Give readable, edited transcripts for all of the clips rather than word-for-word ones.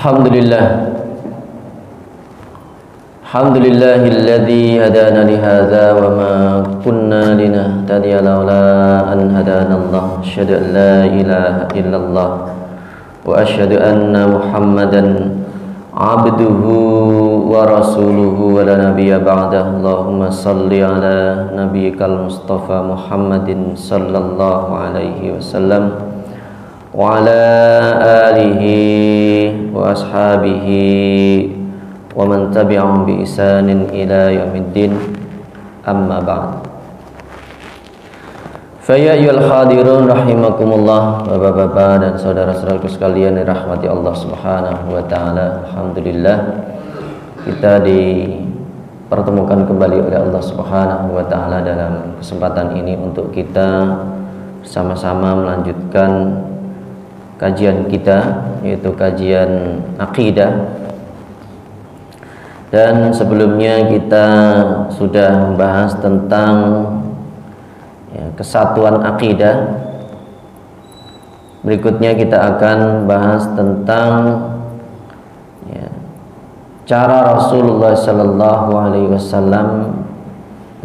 Alhamdulillah. Alhamdulillahilladzi hadana li hadza wa ma kunna linahtadiya laula an hadanallah. Asyhadu an la ilaha illallah wa asyhadu anna Muhammadan abduhu wa rasuluhu wa la nabiyya ba'dah. Allahumma salli ala nabiyyikal mustafa Muhammadin sallallahu alaihi wasallam wa ala alihi wa ashabihi wa man tabi'ahum bi ihsanin ila yaumiddin, amma ba'd. Fa ya ayyuhal hadirun rahimakumullah, bapak-bapak dan saudara-saudaraku sekalian yang rahmati Allah Subhanahu wa taala. Alhamdulillah kita dipertemukan kembali oleh Allah Subhanahu wa taala dalam kesempatan ini untuk kita bersama-sama melanjutkan kajian kita, yaitu kajian akidah. Dan sebelumnya kita sudah membahas tentang kesatuan akidah. Berikutnya kita akan bahas tentang cara Rasulullah Sallallahu Alaihi Wasallam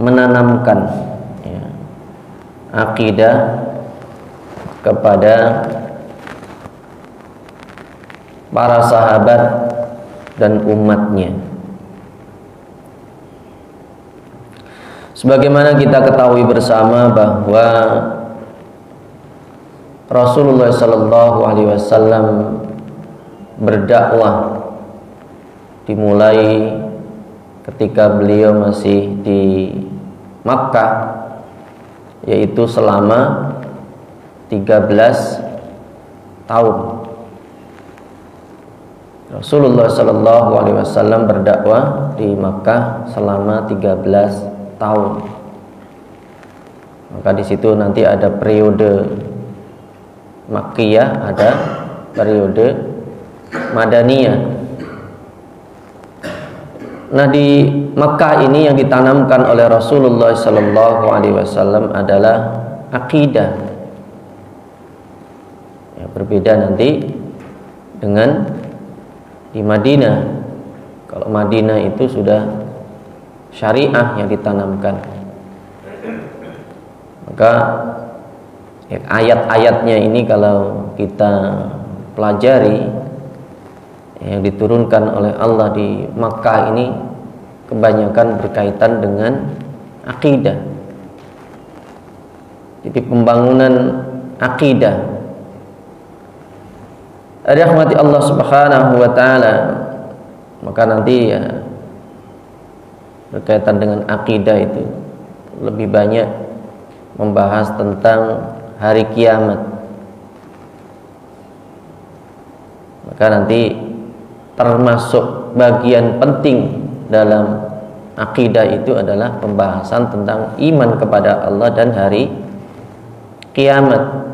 menanamkan akidah kepada para sahabat dan umatnya. Sebagaimana kita ketahui bersama bahwa Rasulullah Sallallahu Alaihi Wasallam berdakwah dimulai ketika beliau masih di Makkah, yaitu selama 13 tahun. Rasulullah Sallallahu Alaihi Wasallam berdakwah di Makkah selama 13 tahun. Maka di situ nanti ada periode Makkiyah, ada periode Madaniyah. Nah, di Makkah ini yang ditanamkan oleh Rasulullah Sallallahu Alaihi Wasallam adalah akidah. Ya, berbeda nanti dengan di Madinah. Kalau Madinah itu sudah syariah yang ditanamkan. Maka ayat-ayatnya ini kalau kita pelajari, yang diturunkan oleh Allah di Makkah ini kebanyakan berkaitan dengan akidah. Jadi pembangunan akidah. Rahmati Allah Subhanahu wa taala. Maka nanti berkaitan dengan akidah itu lebih banyak membahas tentang hari kiamat. Maka nanti termasuk bagian penting dalam akidah itu adalah pembahasan tentang iman kepada Allah dan hari kiamat.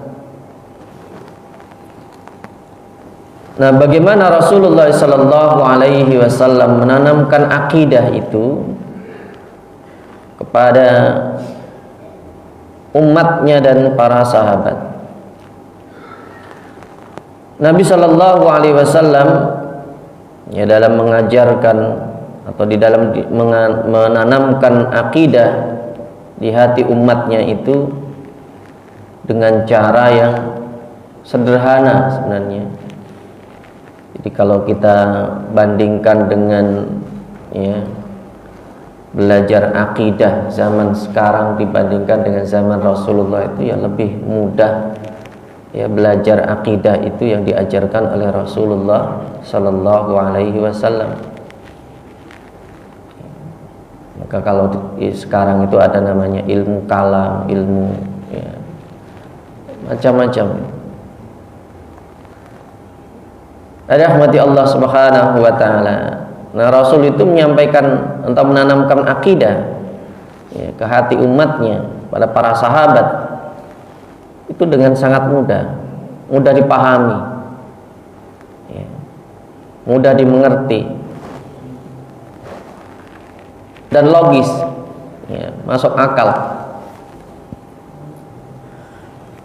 Nah, bagaimana Rasulullah Sallallahu Alaihi Wasallam menanamkan akidah itu kepada umatnya dan para sahabat. Nabi Sallallahu Alaihi Wasallam dalam mengajarkan atau di dalam menanamkan akidah di hati umatnya itu dengan cara yang sederhana sebenarnya. Jadi kalau kita bandingkan dengan belajar akidah zaman sekarang dibandingkan dengan zaman Rasulullah, itu lebih mudah belajar akidah itu yang diajarkan oleh Rasulullah Sallallahu Alaihi Wasallam. Maka kalau sekarang itu ada namanya ilmu kalam, ilmu macam-macam. Rahmati Allah Subhanahu wa taala. Nah, Rasul itu menyampaikan atau menanamkan akidah ke hati umatnya, pada para sahabat, itu dengan sangat mudah dipahami, mudah dimengerti, dan logis, masuk akal.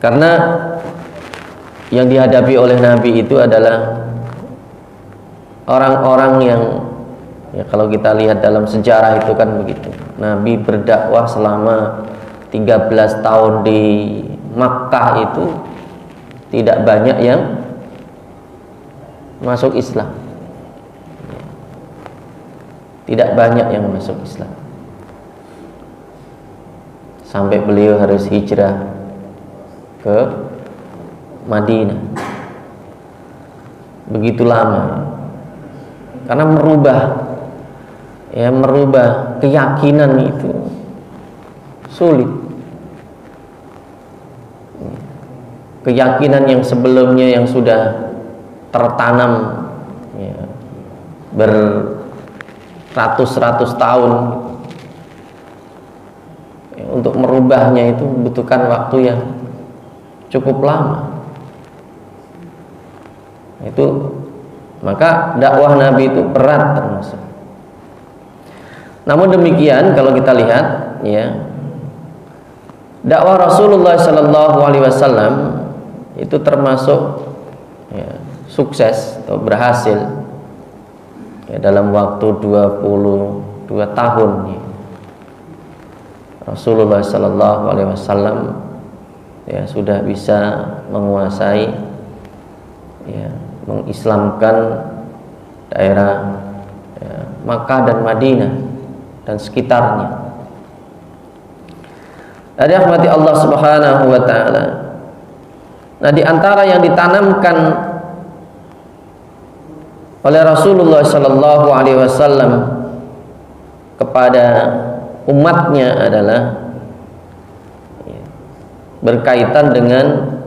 Karena yang dihadapi oleh Nabi itu adalah orang-orang yang ya kalau kita lihat dalam sejarah itu kan begitu. Nabi berdakwah selama 13 tahun di Makkah itu tidak banyak yang masuk Islam. Tidak banyak yang masuk Islam. Sampai beliau harus hijrah ke Madinah. Begitu lama. Karena merubah keyakinan itu sulit. Keyakinan yang sebelumnya yang sudah tertanam ya, beratus-ratus tahun ya, untuk merubahnya itu membutuhkan waktu yang cukup lama. Itu maka dakwah Nabi itu berat termasuk. Namun demikian kalau kita lihat ya, dakwah Rasulullah Sallallahu Alaihi Wasallam itu termasuk ya, sukses atau berhasil ya, dalam waktu 22 tahun ya. Rasulullah Sallallahu Alaihi Wasallam ya sudah bisa menguasai ya, mengislamkan daerah ya, Makkah dan Madinah dan sekitarnya. Dari rahmati Allah Subhanahu wa taala. Nah, di antara yang ditanamkan oleh Rasulullah sallallahu alaihi wasallam kepada umatnya adalah berkaitan dengan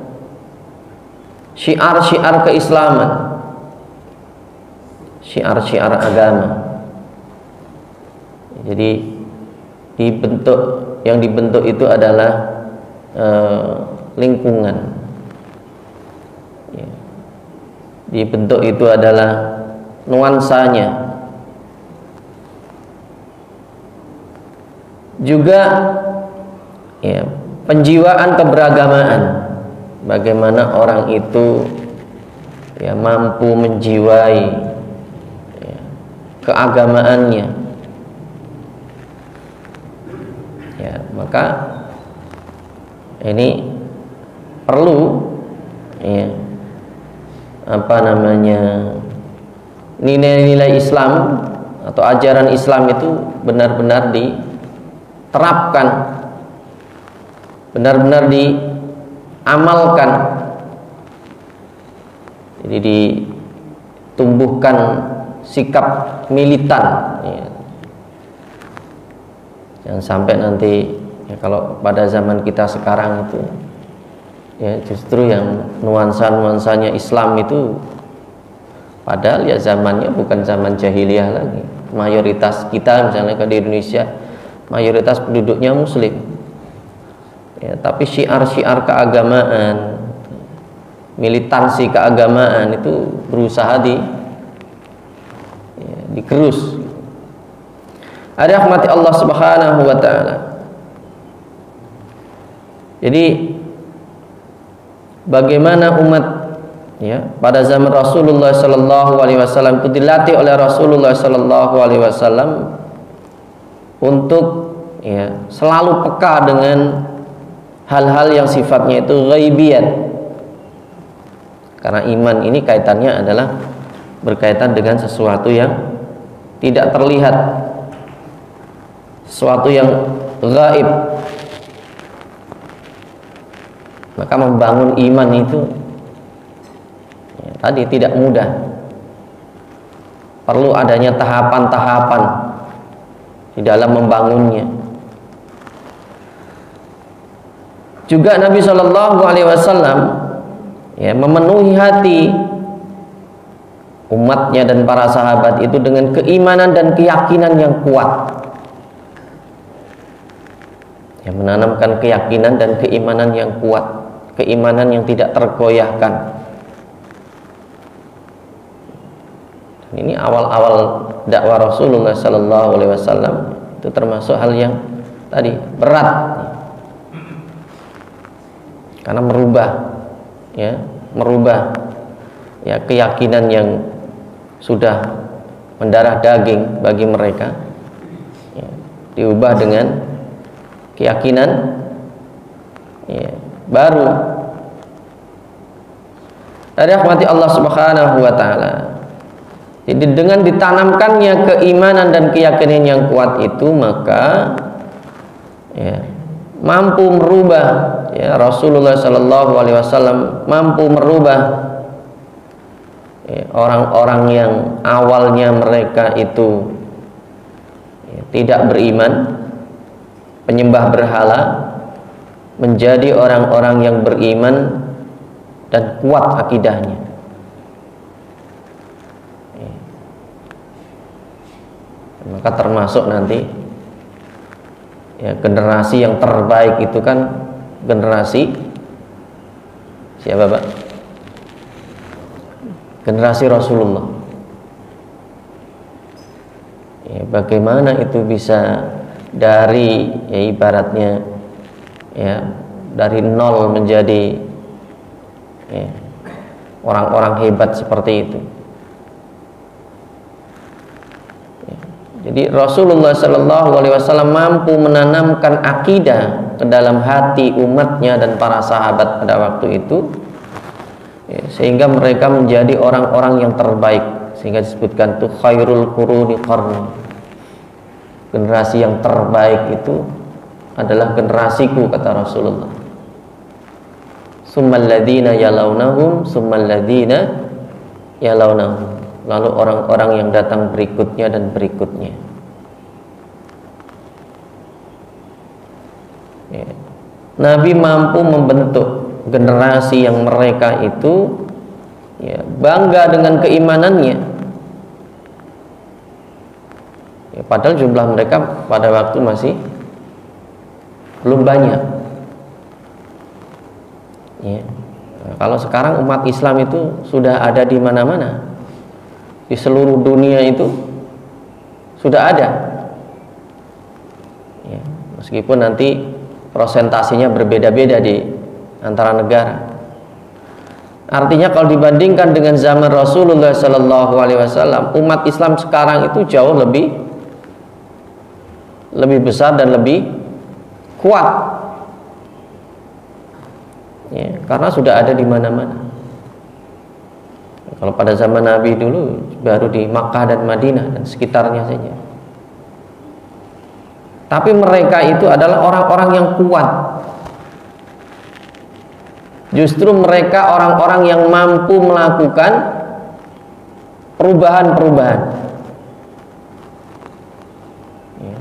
syiar-syiar keislaman, syiar-syiar agama. Jadi yang dibentuk itu adalah lingkungan. Ya. Dibentuk itu adalah nuansanya. Juga ya, penjiwaan keberagamaan. Bagaimana orang itu ya, mampu menjiwai ya, keagamaannya. Ya, maka ini perlu ya, nilai-nilai Islam atau ajaran Islam itu benar-benar diterapkan, benar-benar diamalkan. Jadi ditumbuhkan sikap militan ya. Jangan sampai nanti ya, kalau pada zaman kita sekarang itu ya justru yang nuansa-nuansanya Islam itu, padahal ya zamannya bukan zaman jahiliyah lagi. Mayoritas kita misalnya di Indonesia mayoritas penduduknya muslim ya, tapi syiar-syiar keagamaan, militansi keagamaan itu berusaha digerus. Ada rahmati Allah Subhanahu wa taala. Jadi bagaimana umat ya pada zaman Rasulullah sallallahu alaihi wasallam itu dilatih oleh Rasulullah sallallahu alaihi wasallam untuk ya selalu peka dengan hal-hal yang sifatnya itu ghaibiyat. Karena iman ini kaitannya adalah berkaitan dengan sesuatu yang tidak terlihat, sesuatu yang gaib. Maka membangun iman itu ya, tadi tidak mudah. Perlu adanya tahapan-tahapan di dalam membangunnya. Juga Nabi Shallallahu Alaihi Wasallam ya memenuhi hati umatnya dan para sahabat itu dengan keimanan dan keyakinan yang kuat. Ya, menanamkan keyakinan dan keimanan yang kuat, keimanan yang tidak tergoyahkan. Ini awal-awal dakwah Rasulullah Sallallahu Alaihi Wasallam itu termasuk hal yang tadi berat, karena merubah ya keyakinan yang sudah mendarah daging bagi mereka, ya, diubah dengan keyakinan, ya, baru dari rahmati Allah Subhanahu wa taala. Jadi dengan ditanamkannya keimanan dan keyakinan yang kuat itu, maka ya, mampu merubah, ya, Rasulullah Sallallahu Alaihi Wasallam mampu merubah, ya, orang-orang yang awalnya mereka itu, ya, tidak beriman, penyembah berhala, menjadi orang-orang yang beriman dan kuat akidahnya. Maka termasuk nanti, ya, generasi yang terbaik itu kan generasi siapa, Pak? Generasi Rasulullah. Ya, bagaimana itu bisa dari, ya, ibaratnya, ya, dari nol menjadi, ya, orang-orang hebat seperti itu. Jadi Rasulullah Sallallahu Alaihi Wasallam mampu menanamkan akidah ke dalam hati umatnya dan para sahabat pada waktu itu, ya, sehingga mereka menjadi orang-orang yang terbaik, sehingga disebutkan tuh khairul quruni qarni, generasi yang terbaik itu adalah generasiku, kata Rasulullah. Summal ladzina yalawnahum summal ladzina yalawnahum, lalu orang-orang yang datang berikutnya dan berikutnya. Ya. Nabi mampu membentuk generasi yang mereka itu, ya, bangga dengan keimanannya, ya, padahal jumlah mereka pada waktu masih belum banyak, ya. Nah, kalau sekarang umat Islam itu sudah ada di mana-mana, di seluruh dunia itu sudah ada, ya, meskipun nanti prosentasinya berbeda-beda di antara negara. Artinya kalau dibandingkan dengan zaman Rasulullah Sallallahu Alaihi Wasallam, umat Islam sekarang itu jauh lebih besar dan lebih kuat, ya, karena sudah ada di mana-mana. Kalau pada zaman Nabi dulu baru di Makkah dan Madinah dan sekitarnya saja. Tapi mereka itu adalah orang-orang yang kuat. Justru mereka orang-orang yang mampu melakukan perubahan-perubahan. Ya.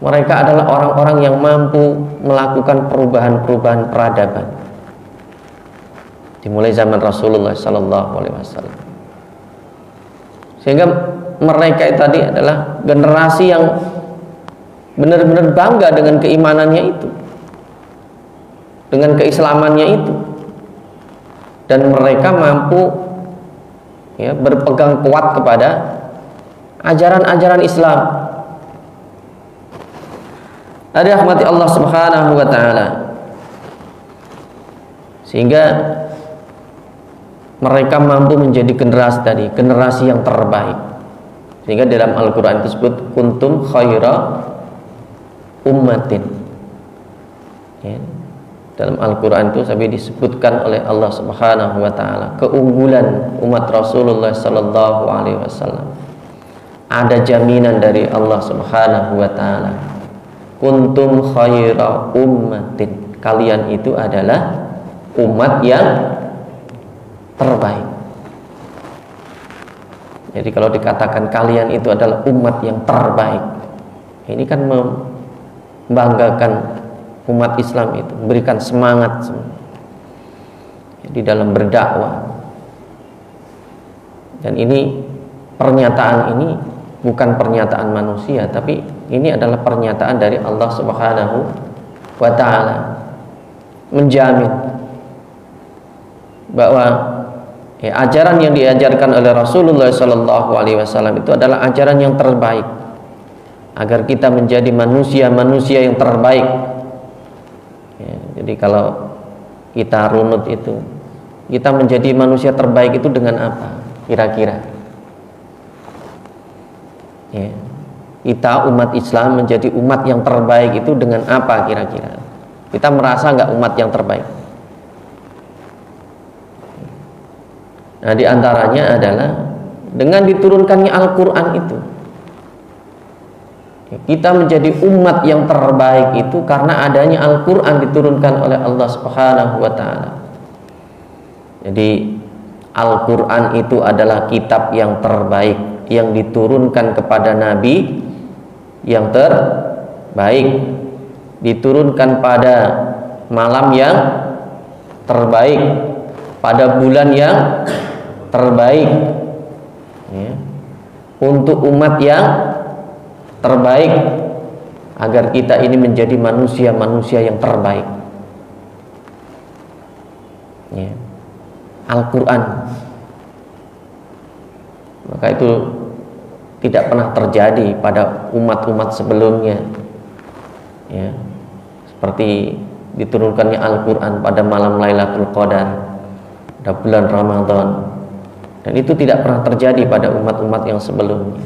Mereka adalah orang-orang yang mampu melakukan perubahan-perubahan peradaban. Dimulai zaman Rasulullah Sallallahu Alaihi Wasallam, sehingga mereka itu tadi adalah generasi yang benar-benar bangga dengan keimanannya itu, dengan keislamannya itu, dan mereka mampu, ya, berpegang kuat kepada ajaran-ajaran Islam. Ada rahmati Allah Subhanahu wa taala, sehingga mereka mampu menjadi generasi yang terbaik. Sehingga dalam Al-Quran disebut kuntum khaira ummatin, ya. Dalam Al-Quran itu sampai disebutkan oleh Allah Subhanahu wa taala keunggulan umat Rasulullah Sallallahu Alaihi Wasallam. Ada jaminan dari Allah Subhanahu wa taala, kuntum khaira ummatin, kalian itu adalah umat yang terbaik. Jadi kalau dikatakan kalian itu adalah umat yang terbaik, ini kan membanggakan umat Islam itu, memberikan semangat di dalam berdakwah. Dan ini pernyataan ini bukan pernyataan manusia, tapi ini adalah pernyataan dari Allah Subhanahu wa taala, menjamin bahwa, ya, ajaran yang diajarkan oleh Rasulullah Sallallahu Alaihi Wasallam itu adalah ajaran yang terbaik, agar kita menjadi manusia-manusia yang terbaik. Ya, jadi kalau kita runut itu, kita menjadi manusia terbaik itu dengan apa? kira-kira? Ya. Kita umat Islam menjadi umat yang terbaik itu dengan apa kira-kira? Kita merasa nggak umat yang terbaik? Nah, diantaranya adalah dengan diturunkannya Al-Quran itu. Kita menjadi umat yang terbaik itu karena adanya Al-Quran diturunkan oleh Allah Subhanahu wa Ta'ala. Jadi Al-Quran itu adalah kitab yang terbaik yang diturunkan kepada Nabi yang terbaik, diturunkan pada malam yang terbaik, pada bulan yang terbaik, ya, untuk umat yang terbaik, agar kita ini menjadi manusia-manusia yang terbaik. Ya. Al-Quran, maka itu tidak pernah terjadi pada umat-umat sebelumnya, ya, seperti diturunkannya Al-Quran pada malam Lailatul Qadar, pada bulan Ramadan, dan itu tidak pernah terjadi pada umat-umat yang sebelumnya.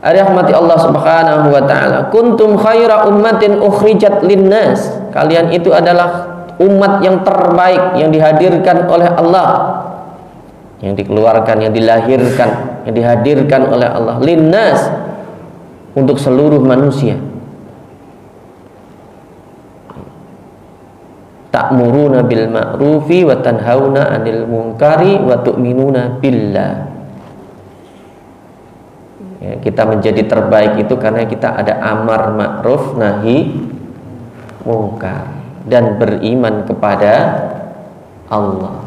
Rahmati Allah Subhanahu wa Ta'ala, kuntum khaira ummatin ukhrijat linnas, kalian itu adalah umat yang terbaik yang dihadirkan oleh Allah, yang dikeluarkan, yang dilahirkan, yang dihadirkan oleh Allah, linnas, untuk seluruh manusia. Ta'muruna bil ma'rufi wa tanhauna 'anil munkari wa tu'minuna billah. Ya, kita menjadi terbaik itu karena kita ada amar ma'ruf nahi munkar dan beriman kepada Allah.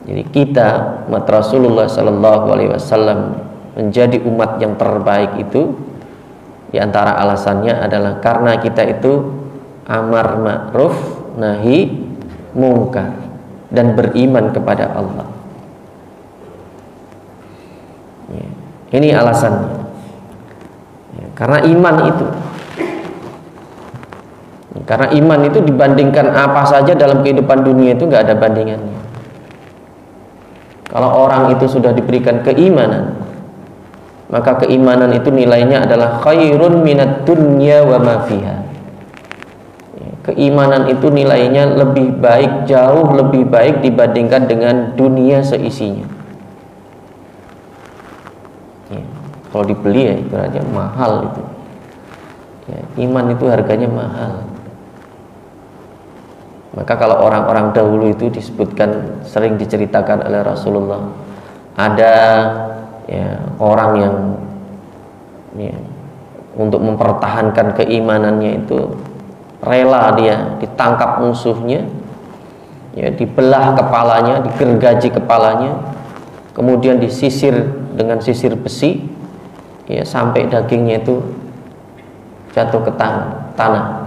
Jadi kita umat Rasulullah Sallallahu Alaihi Wasallam menjadi umat yang terbaik itu diantara alasannya adalah karena kita itu amar ma'ruf nahi munkar dan beriman kepada Allah. Ya, ini alasannya. Ya, karena iman itu. Karena iman itu dibandingkan apa saja dalam kehidupan dunia itu nggak ada bandingannya. Kalau orang itu sudah diberikan keimanan, maka keimanan itu nilainya adalah khairun minad dunya wa ma fiha. Keimanan itu nilainya lebih baik, jauh lebih baik dibandingkan dengan dunia seisinya. Ya, kalau dibeli ya ibaratnya mahal itu. Ya, iman itu harganya mahal. Maka kalau orang-orang dahulu itu disebutkan, sering diceritakan oleh Rasulullah, ada ya, orang yang ya, untuk mempertahankan keimanannya itu rela dia ditangkap musuhnya, ya, dibelah kepalanya, digergaji kepalanya, kemudian disisir dengan sisir besi, ya, sampai dagingnya itu jatuh ke tanah.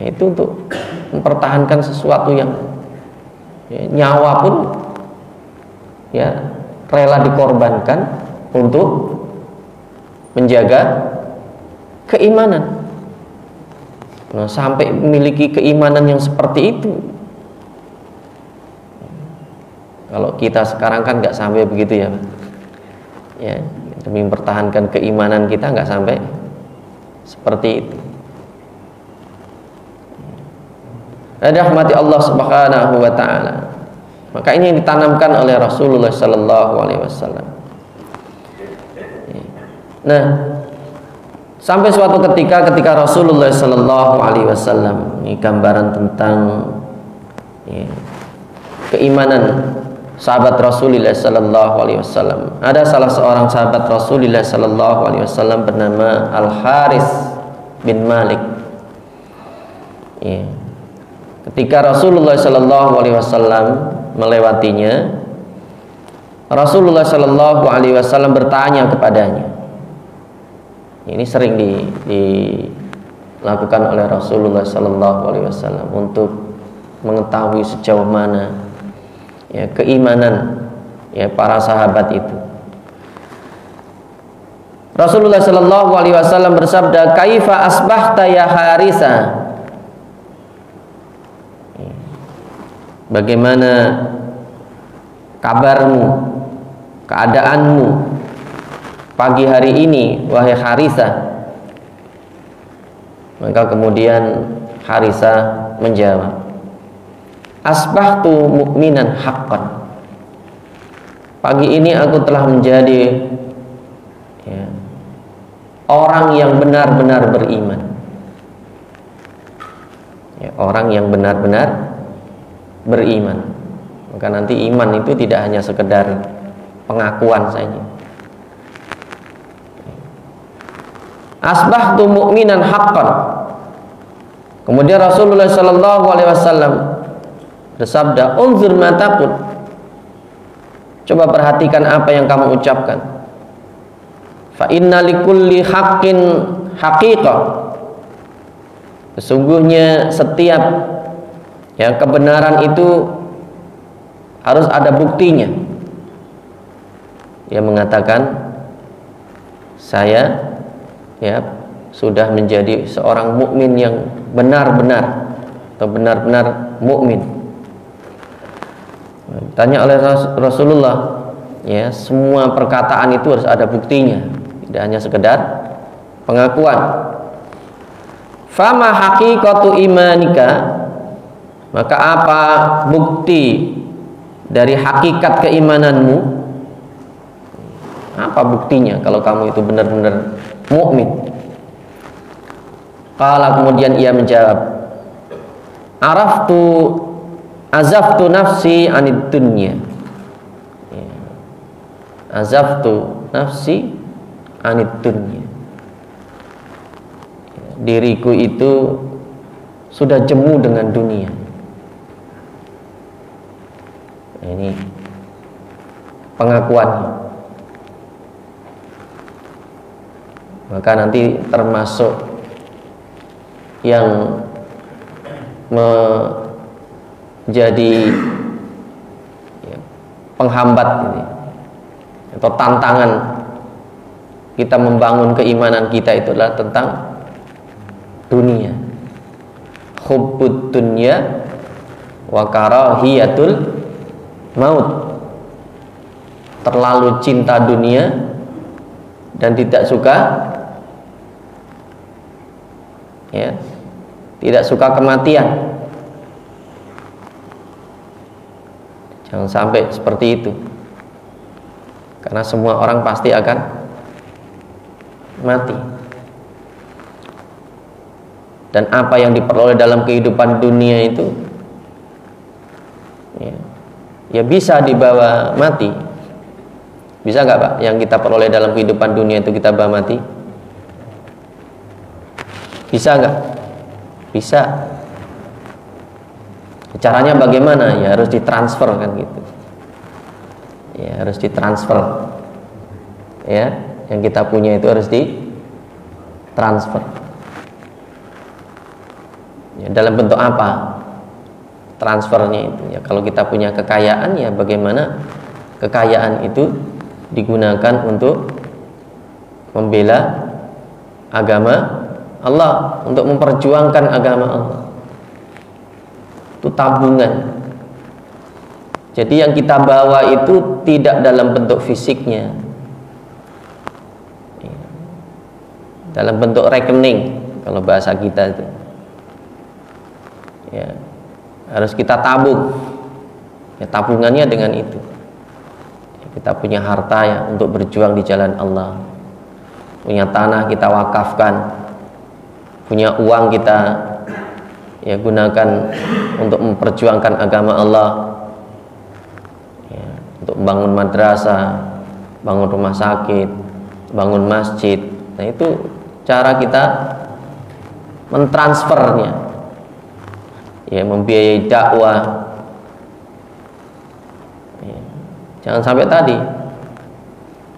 Ya, itu untuk mempertahankan sesuatu yang ya, nyawa pun ya rela dikorbankan untuk menjaga keimanan. Nah, sampai memiliki keimanan yang seperti itu. Kalau kita sekarang kan nggak sampai begitu ya, ya, demi mempertahankan keimanan kita nggak sampai seperti itu. Rahmati Allah Subhanahu wa Ta'ala. Maka ini yang ditanamkan oleh Rasulullah Sallallahu Alaihi Wasallam. Nah, sampai suatu ketika Rasulullah Sallallahu Alaihi Wasallam, ini gambaran tentang ya, keimanan sahabat Rasulullah Sallallahu Alaihi Wasallam. Ada salah seorang sahabat Rasulullah Sallallahu Alaihi Wasallam bernama Al-Harits bin Malik. Ya. Ketika Rasulullah Sallallahu Alaihi Wasallam melewatinya, Rasulullah Sallallahu Alaihi Wasallam bertanya kepadanya. Ini sering dilakukan oleh Rasulullah Sallallahu Alaihi Wasallam untuk mengetahui sejauh mana ya, keimanan ya, para sahabat itu. Rasulullah Sallallahu Alaihi Wasallam bersabda, "Kaifa asbahta ya Harisa?" bagaimana kabarmu, keadaanmu pagi hari ini wahai Harisah? Maka kemudian Harisah menjawab, asbahtu mu'minan haqqan. Pagi ini aku telah menjadi orang yang benar-benar beriman. Orang yang benar-benar beriman. Maka nanti iman itu tidak hanya sekedar pengakuan saja. Asbahtu mu'minan haqqan. Kemudian Rasulullah sallallahu alaihi wasallam bersabda, unzur ma taqul. Coba perhatikan apa yang kamu ucapkan. Fa inna likulli haqqin haqiqah. Sesungguhnya setiap kebenaran itu harus ada buktinya. Dia mengatakan, saya sudah menjadi seorang mukmin yang benar-benar atau benar-benar mukmin. Tanya oleh Rasulullah, semua perkataan itu harus ada buktinya, tidak hanya sekedar pengakuan. Fama haqiqatu imanika, maka apa bukti dari hakikat keimananmu? Apa buktinya kalau kamu itu benar-benar mukmin? Qala, kemudian ia menjawab, azaftu nafsi anid dunya. Azaftu nafsi anid dunya. Diriku itu sudah jemu dengan dunia. Ini pengakuannya. Maka nanti termasuk yang menjadi penghambat ini, atau tantangan kita membangun keimanan kita, itu adalah tentang dunia. Hubbud dunya wa karahiyatul maut. Terlalu cinta dunia dan tidak suka tidak suka kematian. Jangan sampai seperti itu, karena semua orang pasti akan mati. Dan apa yang diperoleh dalam kehidupan dunia itu bisa dibawa mati. Bisa nggak Pak, yang kita peroleh dalam kehidupan dunia itu kita bawa mati? Bisa nggak? Bisa. Caranya bagaimana? Ya harus ditransfer kan gitu. Ya harus ditransfer. Yang kita punya itu harus ditransfer. Dalam bentuk apa transfernya itu? Kalau kita punya kekayaan, bagaimana kekayaan itu digunakan untuk membela agama Allah, untuk memperjuangkan agama Allah. Itu tabungan. Jadi yang kita bawa itu tidak dalam bentuk fisiknya, dalam bentuk rekening kalau bahasa kita itu. Harus kita tabung. Tabungannya dengan itu. Kita punya harta untuk berjuang di jalan Allah. Punya tanah kita wakafkan. Punya uang kita gunakan untuk memperjuangkan agama Allah. Untuk membangun madrasah, bangun rumah sakit, bangun masjid. Nah, itu cara kita mentransfernya. Membiayai dakwah. Jangan sampai tadi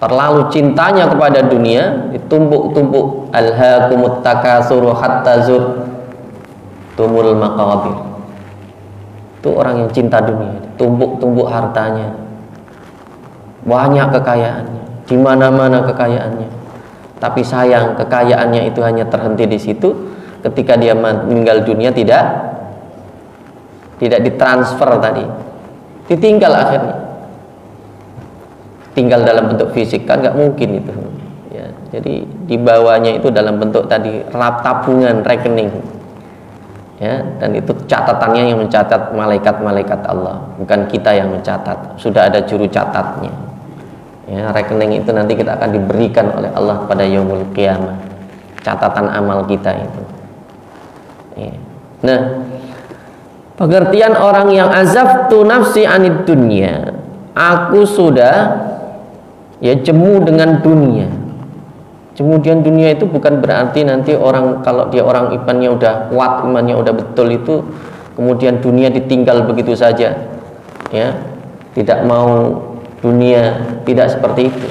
terlalu cintanya kepada dunia, ditumpuk-tumpuk. Alhaakumut takatsur hatta zurtumul maqabir. Itu orang yang cinta dunia, tumpuk-tumpuk hartanya, banyak kekayaannya, di mana-mana kekayaannya. Tapi sayang, kekayaannya itu hanya terhenti di situ. Ketika dia meninggal dunia tidak tidak ditransfer tadi, ditinggal akhirnya. Tinggal dalam bentuk fisik kan nggak mungkin itu. Ya, jadi dibawanya itu dalam bentuk tadi tabungan rekening. Ya, dan itu catatannya yang mencatat malaikat-malaikat Allah, bukan kita yang mencatat. Sudah ada juru catatnya. Ya, rekening itu nanti kita akan diberikan oleh Allah pada yaumul qiyamah. Catatan amal kita itu. Ya. Nah, pengertian orang yang azaftu nafsi anid dunya, aku sudah jemu dengan dunia. Kemudian dunia itu bukan berarti nanti orang, kalau dia orang imannya udah kuat, imannya udah betul itu, kemudian dunia ditinggal begitu saja, ya, tidak mau dunia, tidak seperti itu.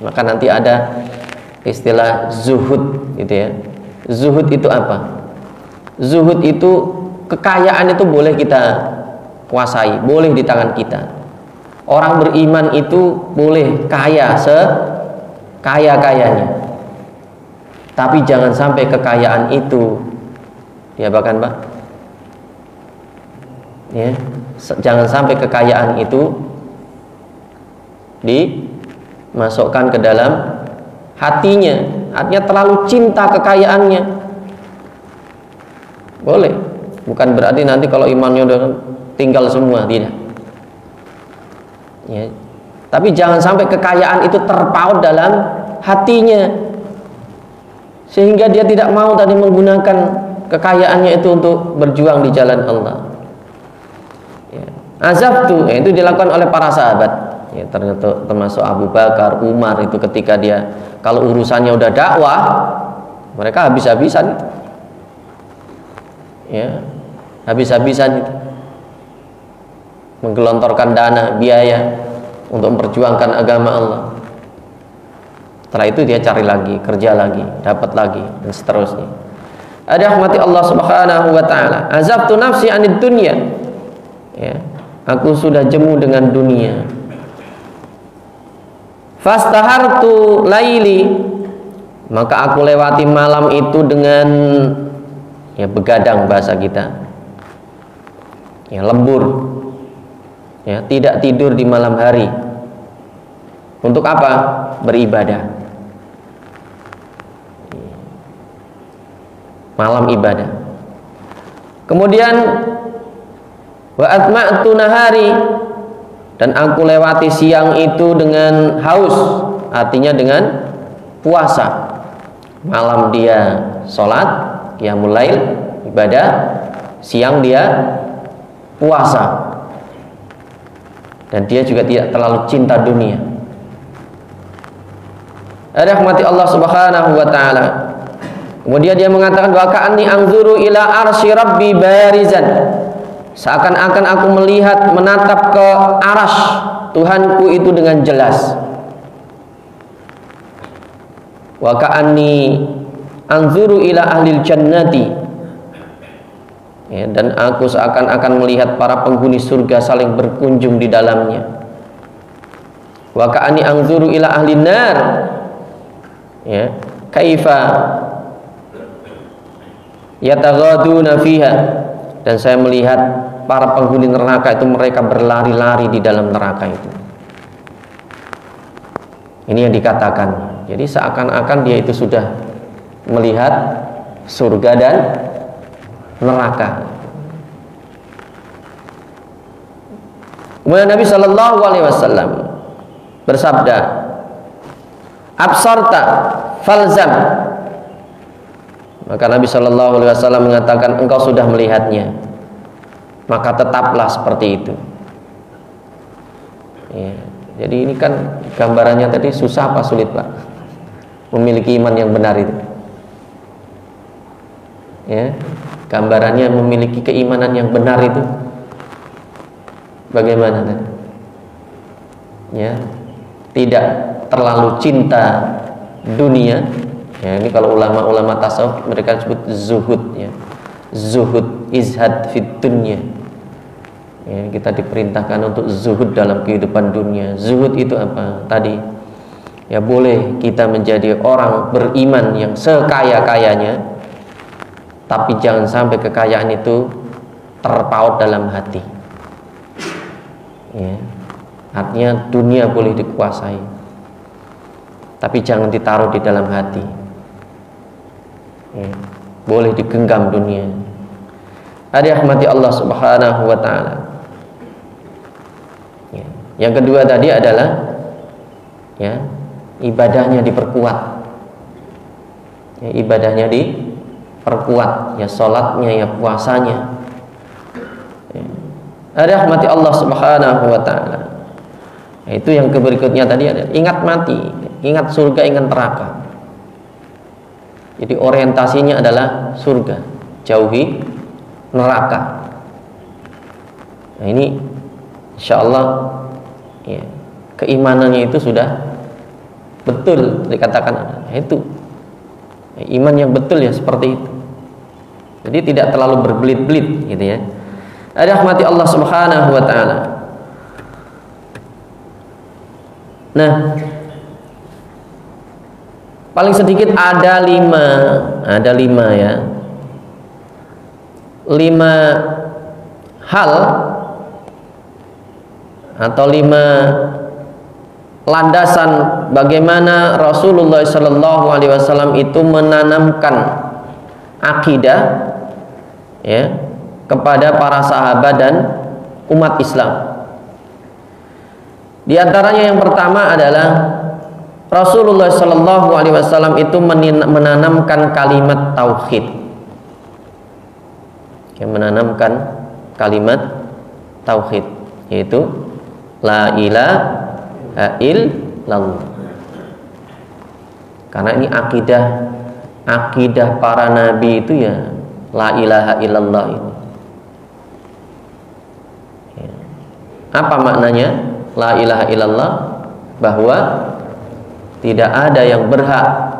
Maka nanti ada istilah zuhud, gitu ya. Zuhud itu apa? Zuhud itu kekayaan itu boleh kita kuasai, boleh di tangan kita. Orang beriman itu boleh kaya sekaya-kayanya, tapi jangan sampai kekayaan itu diapakan, Pak? Ya, jangan sampai kekayaan itu dimasukkan ke dalam hatinya, artinya terlalu cinta kekayaannya. Boleh, bukan berarti nanti kalau imannya udah tinggal semua, tidak. Ya, tapi jangan sampai kekayaan itu terpaut dalam hatinya sehingga dia tidak mau tadi menggunakan kekayaannya itu untuk berjuang di jalan Allah. Ya. Azaftu, itu dilakukan oleh para sahabat. Ya, termasuk Abu Bakar, Umar, itu ketika dia kalau urusannya udah dakwah, mereka habis-habisan itu. Ya, habis-habisan itu. Menggelontorkan dana, biaya untuk memperjuangkan agama Allah. Setelah itu dia cari lagi, kerja lagi, dapat lagi, dan seterusnya. Ada rahmati Allah Subhanahu wa taala. Azabtu nafsi anid dunya. Ya, aku sudah jemu dengan dunia. Fastahartu laili, maka aku lewati malam itu dengan begadang bahasa kita. Ya, lembur. Ya, tidak tidur di malam hari. Untuk apa? Beribadah. Malam ibadah. Kemudian wa atma'tu nahari, dan aku lewati siang itu dengan haus, artinya dengan puasa. Malam dia sholat, qiyamul lail, ibadah, siang dia puasa. Dan dia juga tidak terlalu cinta dunia. Rahmati Allah Subhanahu wa taala. Kemudian dia mengatakan, wa ka'anni anzuru ila arsy rabbi barizan. Seakan-akan aku melihat, menatap ke arasy Tuhanku itu dengan jelas. Wa ka'anni anzuru ila ahlil jannati. Ya, dan aku seakan-akan melihat para penghuni surga saling berkunjung di dalamnya. Wa ka'ani anzuru ila ahlin nar. Ya, kaifa yataghaduna fiha, dan saya melihat para penghuni neraka itu mereka berlari-lari di dalam neraka itu. Ini yang dikatakan. Jadi seakan-akan dia itu sudah melihat surga dan neraka. Kemudian Nabi Shallallahu Alaihi Wasallam bersabda, "Absarta falzam." Maka Nabi Shallallahu Alaihi Wasallam mengatakan, engkau sudah melihatnya, maka tetaplah seperti itu. Ya, jadi ini kan gambarannya tadi susah apa sulit, Pak? Memiliki iman yang benar itu. Ya. Gambarannya memiliki keimanan yang benar itu bagaimana? Ya, tidak terlalu cinta dunia. Ya, ini kalau ulama-ulama tasawuf mereka sebut zuhud. Ya, zuhud, izhad fit dunya. Ya, kita diperintahkan untuk zuhud dalam kehidupan dunia. Zuhud itu apa? Tadi, ya boleh kita menjadi orang beriman yang sekaya-kayanya, tapi jangan sampai kekayaan itu terpaut dalam hati. Ya. Artinya dunia boleh dikuasai, tapi jangan ditaruh di dalam hati. Ya. Boleh digenggam dunia. Dirahmati Allah Subhanahu wa taala. Ya. Yang kedua tadi adalah ya, ibadahnya diperkuat. Ya, ibadahnya diperkuat, ya salatnya, ya puasanya. Ya. Dirahmati Allah Subhanahu wa taala. Nah, itu yang berikutnya tadi ada ingat mati, ingat surga, ingat neraka. Jadi orientasinya adalah surga, jauhi neraka. Nah, ini insyaallah ya, keimanannya itu sudah betul dikatakan. Nah, itu iman yang betul ya seperti itu. Jadi tidak terlalu berbelit-belit gitu ya. Rahmati Allah Subhanahu wa taala. Nah, paling sedikit ada lima ya. 5 hal atau 5 landasan bagaimana Rasulullah Shallallahu Alaihi Wasallam itu menanamkan akidah ya kepada para sahabat dan umat Islam. Di antaranya yang pertama adalah Rasulullah Shallallahu Alaihi Wasallam itu menanamkan kalimat tauhid. Yang menanamkan kalimat tauhid, yaitu la ilaha illallah. Karena ini akidah para nabi itu ya la ilaha illallah ini. Ya. Apa maknanya la ilaha illallah? Bahwa tidak ada yang berhak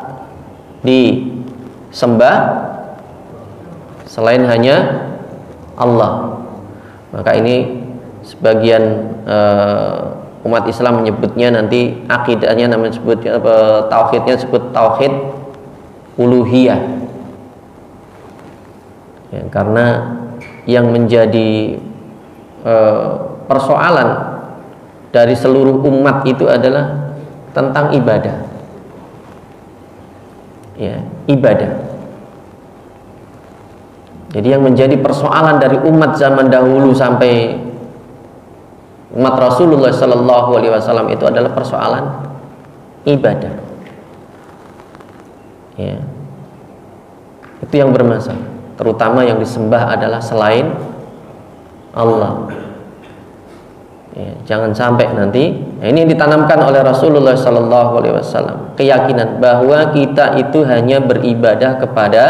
disembah selain hanya Allah. Maka ini sebagian umat Islam menyebutnya nanti akidahnya namanya tauhidnya disebut tauhid uluhiyah. Ya, karena yang menjadi persoalan dari seluruh umat itu adalah tentang ibadah. Ya, ibadah. Jadi yang menjadi persoalan dari umat zaman dahulu sampai umat Rasulullah Sallallahu Alaihi Wasallam itu adalah persoalan ibadah. Ya. Itu yang bermasalah. Terutama yang disembah adalah selain Allah. Ya, jangan sampai nanti. Nah, ini yang ditanamkan oleh Rasulullah Sallallahu Alaihi Wasallam, keyakinan bahwa kita itu hanya beribadah kepada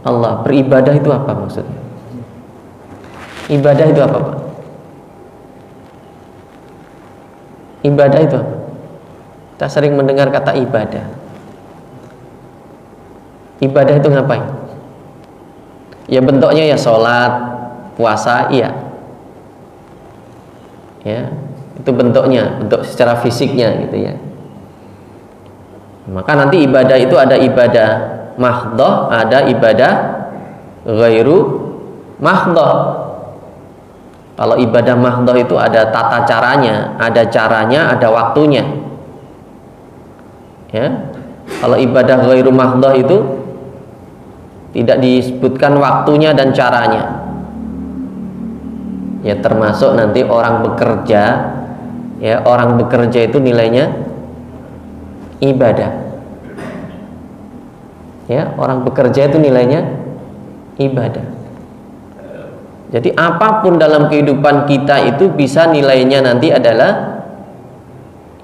Allah. Beribadah itu apa maksudnya? Ibadah itu apa, Pak? Ibadah itu apa? Kita sering mendengar kata ibadah. Ibadah itu ngapain? Ya bentuknya ya sholat, puasa, iya. Ya, itu bentuknya, bentuk secara fisiknya gitu ya. Maka nanti ibadah itu ada ibadah mahdhah, ada ibadah ghairu mahdhah. Kalau ibadah mahdhah itu ada tata caranya, ada waktunya. Ya. Kalau ibadah ghairu mahdhah itu tidak disebutkan waktunya dan caranya. Ya, termasuk nanti orang bekerja. Ya, orang bekerja itu nilainya ibadah. Ya, orang bekerja itu nilainya ibadah. Jadi apapun dalam kehidupan kita itu bisa nilainya nanti adalah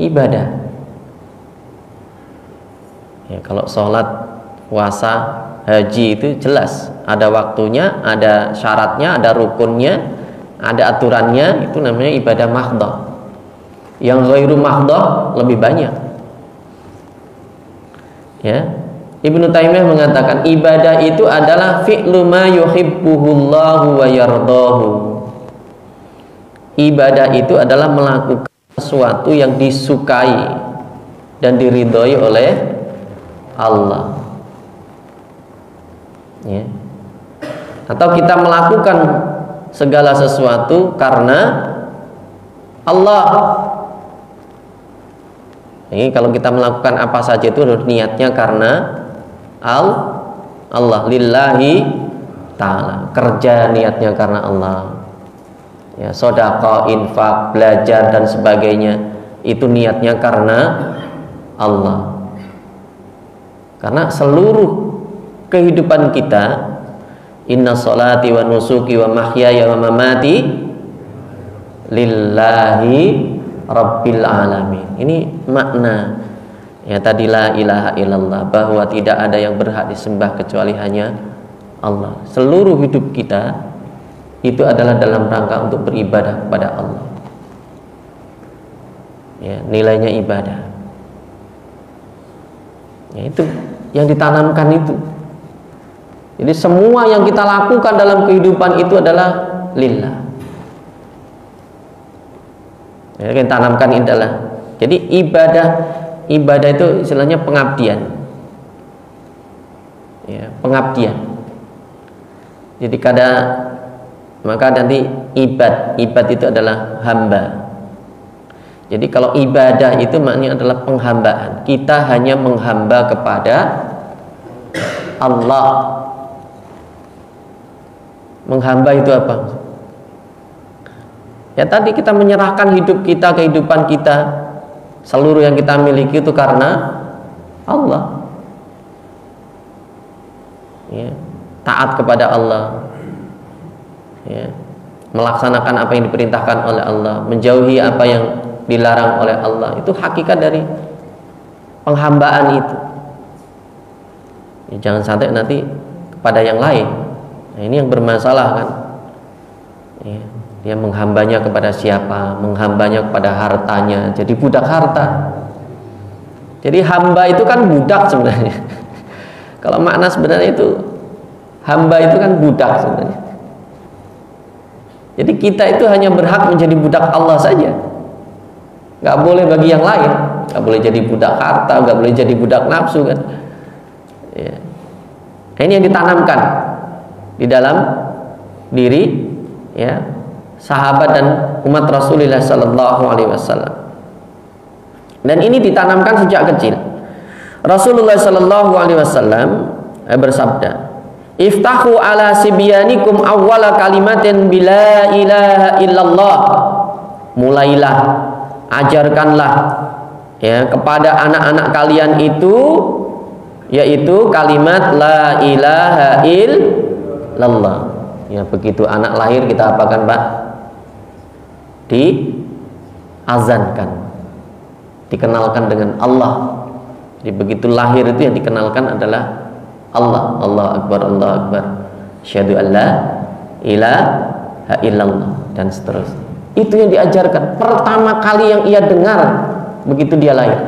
ibadah. Ya, kalau sholat, puasa, haji itu jelas ada waktunya, ada syaratnya, ada rukunnya, ada aturannya, itu namanya ibadah mahdhah. Yang ghairu mahdhah lebih banyak. Ya. Ibnu Taimiyah mengatakan ibadah itu adalah fi'lu ma yuhibbuhullahu wa yardahu. Ibadah itu adalah melakukan sesuatu yang disukai dan diridhoi oleh Allah. Ya. Atau kita melakukan segala sesuatu karena Allah. Ini kalau kita melakukan apa saja itu niatnya karena Allah, lillahi ta'ala, kerja niatnya karena Allah. Ya, sedekah, infak, belajar dan sebagainya itu niatnya karena Allah. Karena seluruh kehidupan kita, inna sholati wa nusuki wa mahyaya wa mamati lillahi rabbil alamin. Ini makna ya tadi la ilaha illallah, bahwa tidak ada yang berhak disembah kecuali hanya Allah. Seluruh hidup kita itu adalah dalam rangka untuk beribadah kepada Allah. Ya, nilainya ibadah. Ya, itu yang ditanamkan itu. Jadi semua yang kita lakukan dalam kehidupan itu adalah lillah. Ya, yang ditanamkan adalah. Jadi ibadah itu istilahnya pengabdian. Ya, pengabdian. Jadi maka nanti ibad itu adalah hamba. Jadi kalau ibadah itu maknanya adalah penghambaan. Kita hanya menghamba kepada Allah. Menghamba itu apa? Ya tadi kita menyerahkan hidup kita, kehidupan kita, seluruh yang kita miliki itu karena Allah. Ya, taat kepada Allah. Ya, melaksanakan apa yang diperintahkan oleh Allah, menjauhi apa yang dilarang oleh Allah. Itu hakikat dari penghambaan itu. Ya, jangan sampai nanti kepada yang lain. Nah, ini yang bermasalah kan. Ya, dia menghambanya kepada siapa? Menghambanya kepada hartanya. Jadi budak harta. Jadi hamba itu kan budak sebenarnya. Kalau makna sebenarnya itu hamba itu kan budak sebenarnya. Jadi kita itu hanya berhak menjadi budak Allah saja. Gak boleh bagi yang lain. Gak boleh jadi budak harta, gak boleh jadi budak nafsu kan. Ya. Ini yang ditanamkan di dalam diri ya sahabat dan umat Rasulullah sallallahu alaihi wasallam. Dan ini ditanamkan sejak kecil. Rasulullah sallallahu alaihi wasallam bersabda, "Iftahu ala sibyanikum awwala kalimatin bila ilaha illallah." Mulailah, ajarkanlah ya kepada anak-anak kalian itu yaitu kalimat la ilaha illallah. Ya, begitu anak lahir kita apakan, Pak? Diazankan. Dikenalkan dengan Allah. Jadi begitu lahir itu yang dikenalkan adalah Allah. Allah Akbar, Allah Akbar. Asyhadu an la ilaha illallah dan seterusnya. Itu yang diajarkan pertama kali yang ia dengar begitu dia lahir.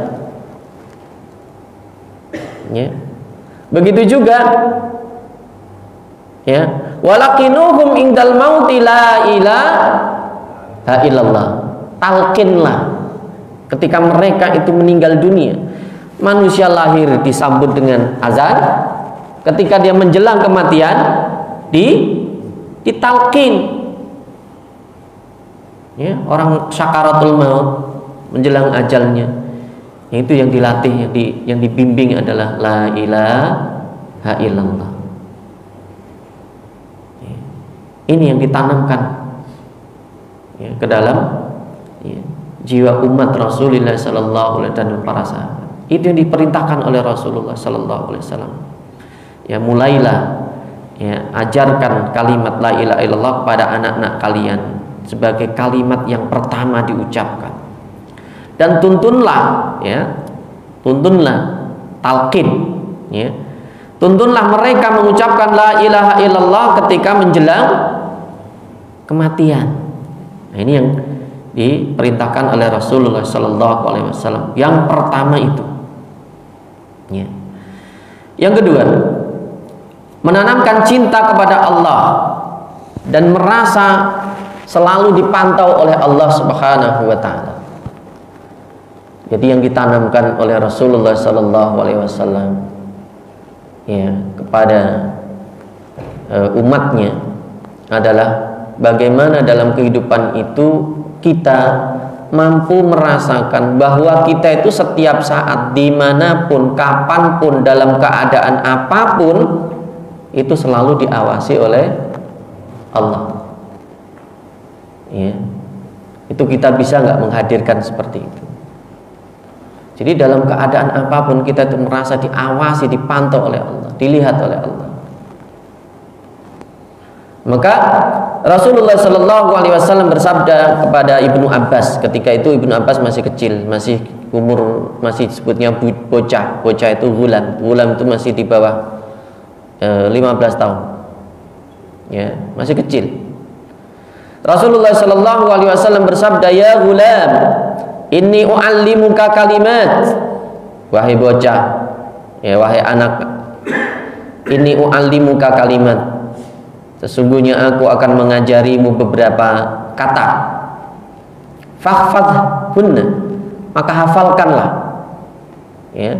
Ya. Begitu juga ya, walakinuhum indal mauti la ilaha illallah. Talkinlah ketika mereka itu meninggal dunia. Manusia lahir disambut dengan azan, ketika dia menjelang kematian ditalkin. Ya, orang syakaratul maut menjelang ajalnya, itu yang dilatih, yang dibimbing adalah la ilaha illallah. Ya, ini yang ditanamkan ya, ke dalam ya, jiwa umat Rasulullah sallallahu alaihi wasallam dan para sahabat. Itu yang diperintahkan oleh Rasulullah sallallahu alaihi wasallam. Ya, mulailah ya, ajarkan kalimat la ilaha illallah kepada anak-anak kalian sebagai kalimat yang pertama diucapkan. Dan tuntunlah ya, tuntunlah talqin ya. Tuntunlah mereka mengucapkan la ilaha illallah ketika menjelang kematian. Nah, ini yang diperintahkan oleh Rasulullah sallallahu alaihi wasallam. Yang pertama itu. Ya. Yang kedua, menanamkan cinta kepada Allah dan merasa selalu dipantau oleh Allah Subhanahu wa taala. Jadi yang ditanamkan oleh Rasulullah sallallahu alaihi wasallam ya kepada umatnya adalah bagaimana dalam kehidupan itu kita mampu merasakan bahwa kita itu setiap saat, dimanapun, kapanpun, dalam keadaan apapun, itu selalu diawasi oleh Allah. Ya. Itu kita bisa nggak menghadirkan seperti itu? Jadi dalam keadaan apapun kita itu merasa diawasi, dipantau oleh Allah, dilihat oleh Allah. Maka Rasulullah Shallallahu Alaihi Wasallam bersabda kepada Ibnu Abbas, ketika itu Ibnu Abbas masih kecil, masih umur, masih disebutnya bocah. Bocah itu gulam itu masih di bawah 15 tahun, ya, masih kecil. Rasulullah Shallallahu Alaihi Wasallam bersabda, ya gulam, inni u'allimuka kalimat. Wahai bocah, ya, wahai anak, inni u'allimuka kalimat. Sesungguhnya aku akan mengajarimu beberapa kata. Fahfadhunna, maka hafalkanlah. Ya.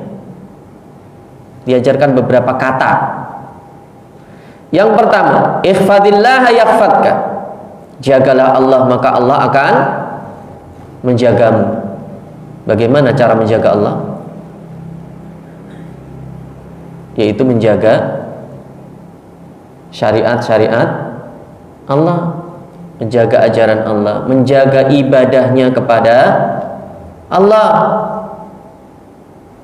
Diajarkan beberapa kata. Yang pertama, ihfadillaha yahfadka. Jagalah Allah, maka Allah akan menjagamu. Bagaimana cara menjaga Allah? Yaitu menjaga syariat-syariat Allah, menjaga ajaran Allah, menjaga ibadahnya kepada Allah.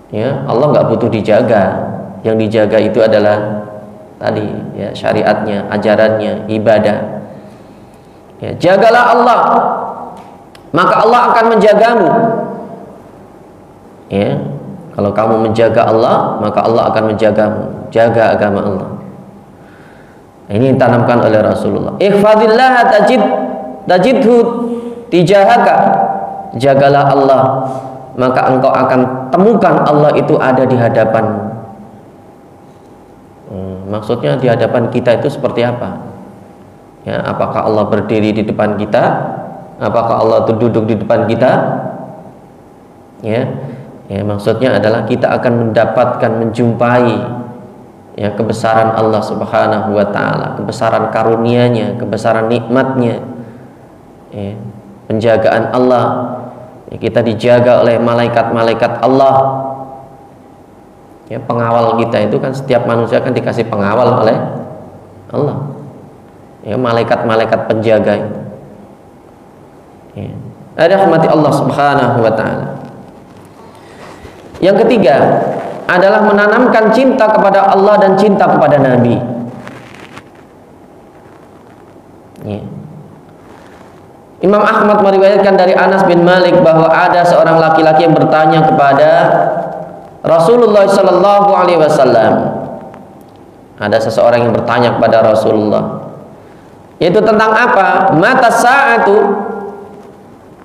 Ya, Allah nggak butuh dijaga. Yang dijaga itu adalah tadi, ya, syariatnya, ajarannya, ibadah. Ya, jagalah Allah, maka Allah akan menjagamu. Ya, kalau kamu menjaga Allah, maka Allah akan menjagamu. Jaga agama Allah. Ini ditanamkan oleh Rasulullah. Ihfadillah tajidhu tijahaka. Jagalah Allah, maka engkau akan temukan Allah itu ada di hadapan. Maksudnya di hadapan kita itu seperti apa? Ya, apakah Allah berdiri di depan kita? Apakah Allah itu duduk di depan kita? Ya, maksudnya adalah kita akan mendapatkan, menjumpai, ya, kebesaran Allah Subhanahu wa ta'ala, kebesaran karunia-Nya, kebesaran nikmat-Nya, ya, penjagaan Allah. Ya, kita dijaga oleh malaikat-malaikat Allah. Ya, pengawal kita itu kan, setiap manusia kan dikasih pengawal oleh Allah. Ya, malaikat-malaikat penjaga itu. Ya. Rahmati Allah Subhanahu wa ta'ala. Yang ketiga adalah menanamkan cinta kepada Allah dan cinta kepada Nabi. Ya. Imam Ahmad meriwayatkan dari Anas bin Malik bahwa ada seorang laki-laki yang bertanya kepada Rasulullah Sallallahu Alaihi Wasallam. Ada seseorang yang bertanya kepada Rasulullah, yaitu tentang apa? Mata sa'atu.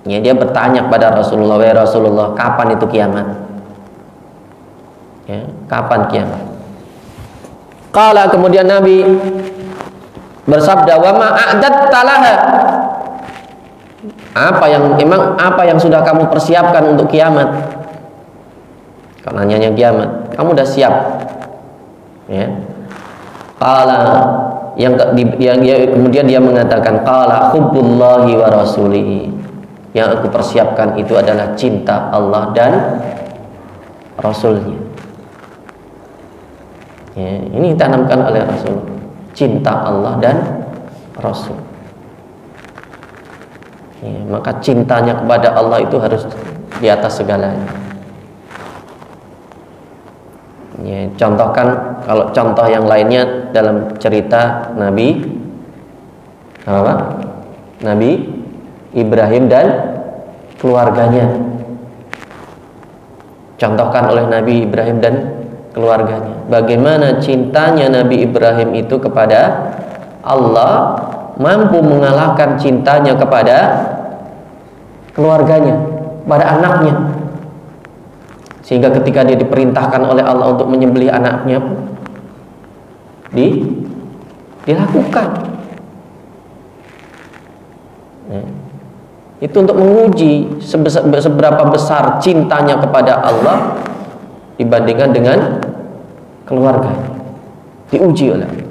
Ya, dia bertanya kepada Rasulullah, wahai Rasulullah, kapan itu kiamat? Ya, kapan kiamat? Qala, kemudian Nabi bersabda, wa ma a'datta laha. Apa yang sudah kamu persiapkan untuk kiamat? Kalau nanyanya kiamat, kamu udah siap? Ya. Qala, kemudian dia mengatakan, qala hubbullahi wa rasulihi. Yang aku persiapkan itu adalah cinta Allah dan Rasulnya. Ya, ini ditanamkan oleh Rasul, cinta Allah dan Rasul. Ya, maka cintanya kepada Allah itu harus di atas segalanya. Ya, contohkan, kalau contoh yang lainnya dalam cerita Nabi apa? Nabi Ibrahim dan keluarganya. Contohkan oleh Nabi Ibrahim dan keluarganya. Bagaimana cintanya Nabi Ibrahim itu kepada Allah mampu mengalahkan cintanya kepada keluarganya, pada anaknya. Sehingga ketika dia diperintahkan oleh Allah untuk menyembelih anaknya, dilakukan. Ya. Itu untuk menguji seberapa besar cintanya kepada Allah dibandingkan dengan keluarga. Diuji oleh Allah.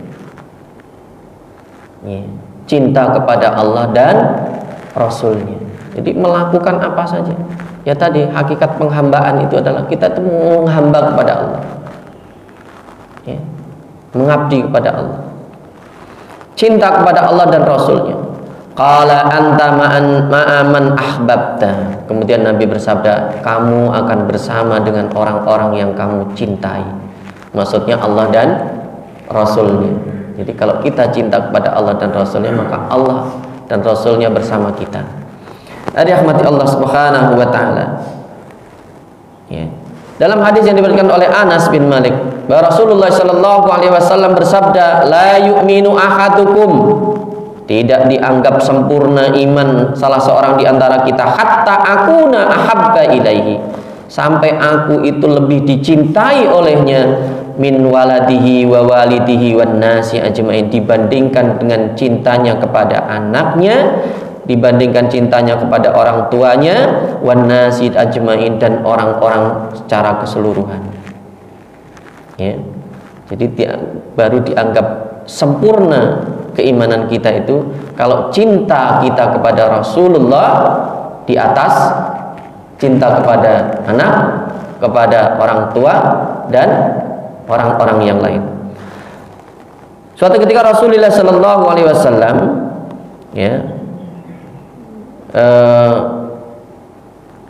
Ya. cinta kepada Allah dan Rasulnya. Jadi melakukan apa saja. Ya tadi hakikat penghambaan itu adalah kita itu menghamba kepada Allah, ya, mengabdi kepada Allah, cinta kepada Allah dan Rasulnya. Qala anta ma'aman ahbabta. Kemudian Nabi bersabda, kamu akan bersama dengan orang-orang yang kamu cintai. Maksudnya Allah dan Rasulnya. Jadi kalau kita cinta kepada Allah dan Rasulnya, maka Allah dan Rasulnya bersama kita. Dirahmati Allah Subhanahu wa ta'ala, ya. Dalam hadis yang diberikan oleh Anas bin Malik, bahwa Rasulullah Shallallahu Alaihi Wasallam bersabda, la yu'minu ahadukum, tidak dianggap sempurna iman salah seorang di antara kita, hatta akuna ahabba ilaihi, sampai aku itu lebih dicintai olehnya, min waladihi wa walidihi wan nasi ajmain, dibandingkan dengan cintanya kepada anaknya, dibandingkan cintanya kepada orang tuanya, wan nasi ajmain, dan orang-orang secara keseluruhan, ya. Jadi baru dianggap sempurna keimanan kita itu kalau cinta kita kepada Rasulullah di atas cinta kepada anak, kepada orang tua, dan orang-orang yang lain. Suatu ketika Rasulullah Shallallahu Alaihi Wasallam, ya,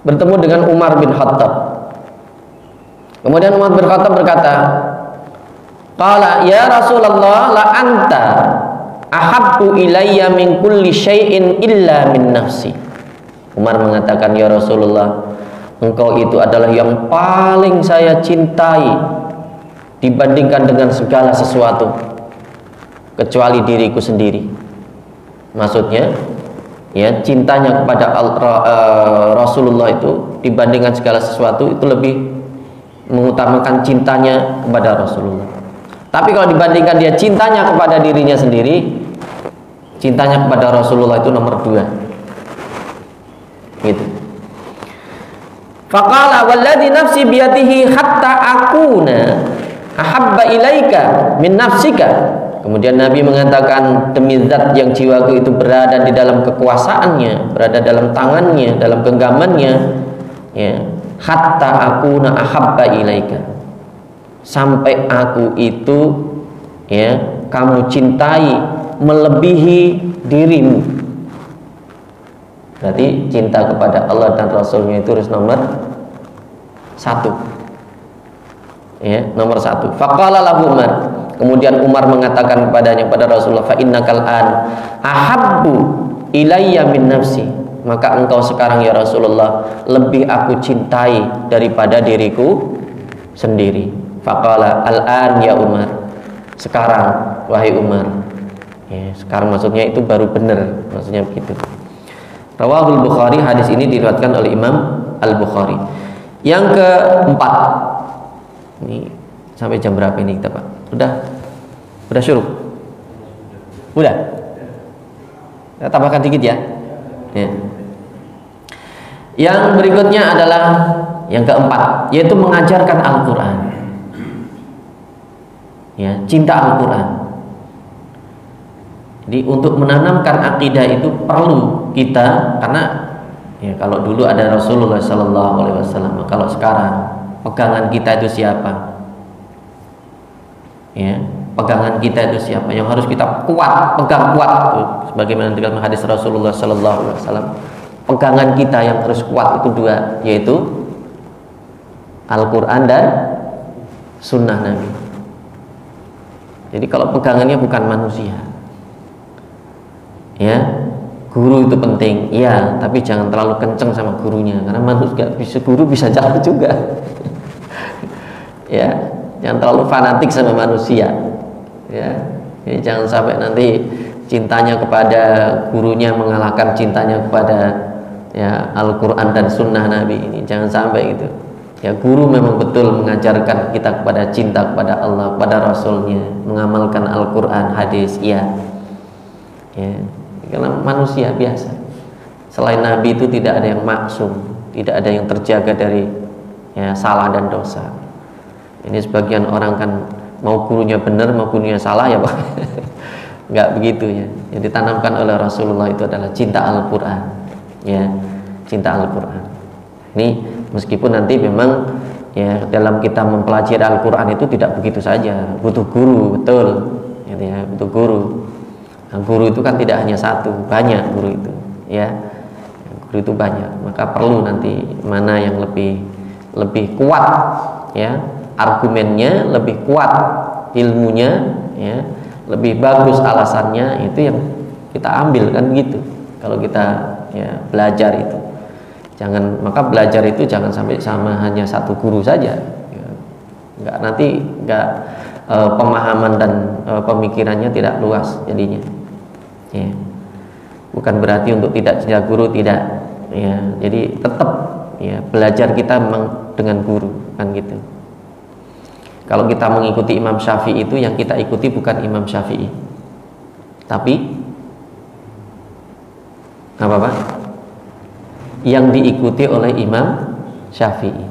bertemu dengan Umar bin Khattab. Kemudian Umar bin Khattab berkata, qala ya Rasulullah, la anta ahabbu ilayya min kulli syai'in illa min nafsi. Umar mengatakan, ya Rasulullah, engkau itu adalah yang paling saya cintai dibandingkan dengan segala sesuatu kecuali diriku sendiri. Maksudnya, ya, cintanya kepada Rasulullah itu dibandingkan segala sesuatu itu lebih mengutamakan cintanya kepada Rasulullah. Tapi kalau dibandingkan dia cintanya kepada dirinya sendiri, cintanya kepada Rasulullah itu nomor 2. Gitu. Faqala walladzi nafsi biyadihi hatta akuna ahabba ilaika min nafsika. Kemudian Nabi mengatakan, demi zat yang jiwaku itu berada di dalam kekuasaannya, berada dalam tangannya, dalam genggamannya, ya, hatta akuna ahabba ilaika, sampai aku itu, ya, kamu cintai melebihi dirimu. Berarti cinta kepada Allah dan Rasulnya itu harus nomor 1, ya, nomor 1. Faqala lahu Umar, kemudian Umar mengatakan kepadanya, pada Rasulullah, fa innakal an ahabbu ilayya min nafsi, maka engkau sekarang ya Rasulullah lebih aku cintai daripada diriku sendiri. Faqala al-an ya Umar, sekarang wahai Umar, ya, sekarang maksudnya itu baru benar, maksudnya begitu. Rawahul Bukhari, hadis ini diriwayatkan oleh Imam Al-Bukhari. Yang keempat, ini sampai jam berapa ini kita, Pak? Udah syuruk? Udah? Kita tambahkan dikit ya. Ya. Yang berikutnya adalah yang keempat, yaitu mengajarkan Al-Quran. Ya, cinta Al-Quran. Jadi untuk menanamkan akidah itu perlu kita, karena ya, kalau dulu ada Rasulullah Sallallahu Alaihi Wasallam, kalau sekarang pegangan kita itu siapa? Ya, pegangan kita itu siapa? Yang harus kita pegang kuat, sebagaimana dalam hadis Rasulullah Sallallahu Alaihi Wasallam. Pegangan kita yang harus kuat itu 2, yaitu Al-Quran dan Sunnah Nabi. Jadi kalau pegangannya bukan manusia, ya, guru itu penting, ya, tapi jangan terlalu kenceng sama gurunya, karena manusia guru bisa jatuh juga. Ya, jangan terlalu fanatik sama manusia, ya. Jadi jangan sampai nanti cintanya kepada gurunya mengalahkan cintanya kepada, ya, Al-Quran dan Sunnah Nabi ini. Jangan sampai gitu. Ya, guru memang betul mengajarkan kita kepada cinta kepada Allah, kepada Rasulnya, mengamalkan Al-Quran, hadis, ya. Karena manusia biasa. Selain Nabi itu tidak ada yang maksum, tidak ada yang terjaga dari, ya, salah dan dosa. Ini sebagian orang kan mau gurunya benar, mau gurunya salah, ya Pak. Enggak begitu ya. Yang ditanamkan oleh Rasulullah itu adalah cinta Al-Quran, ya, cinta Al-Quran. Ini meskipun nanti memang ya dalam kita mempelajari Al-Quran itu tidak begitu saja, butuh guru, betul, gitu ya, butuh guru. Nah, guru itu kan tidak hanya satu, banyak guru itu, ya, guru itu banyak. Maka perlu nanti mana yang lebih kuat, ya, argumennya lebih kuat, ilmunya, ya, lebih bagus alasannya, itu yang kita ambil kan gitu. Kalau kita ya belajar itu, maka belajar itu jangan sampai sama hanya satu guru saja, ya. Nanti pemahaman dan pemikirannya tidak luas jadinya, ya. Bukan berarti untuk tidak cinta guru, tidak, ya. Jadi tetap ya belajar kita memang dengan guru kan gitu. Kalau kita mengikuti Imam Syafi'i itu yang kita ikuti bukan Imam Syafi'i, tapi apa Pak? Yang diikuti oleh Imam Syafi'i,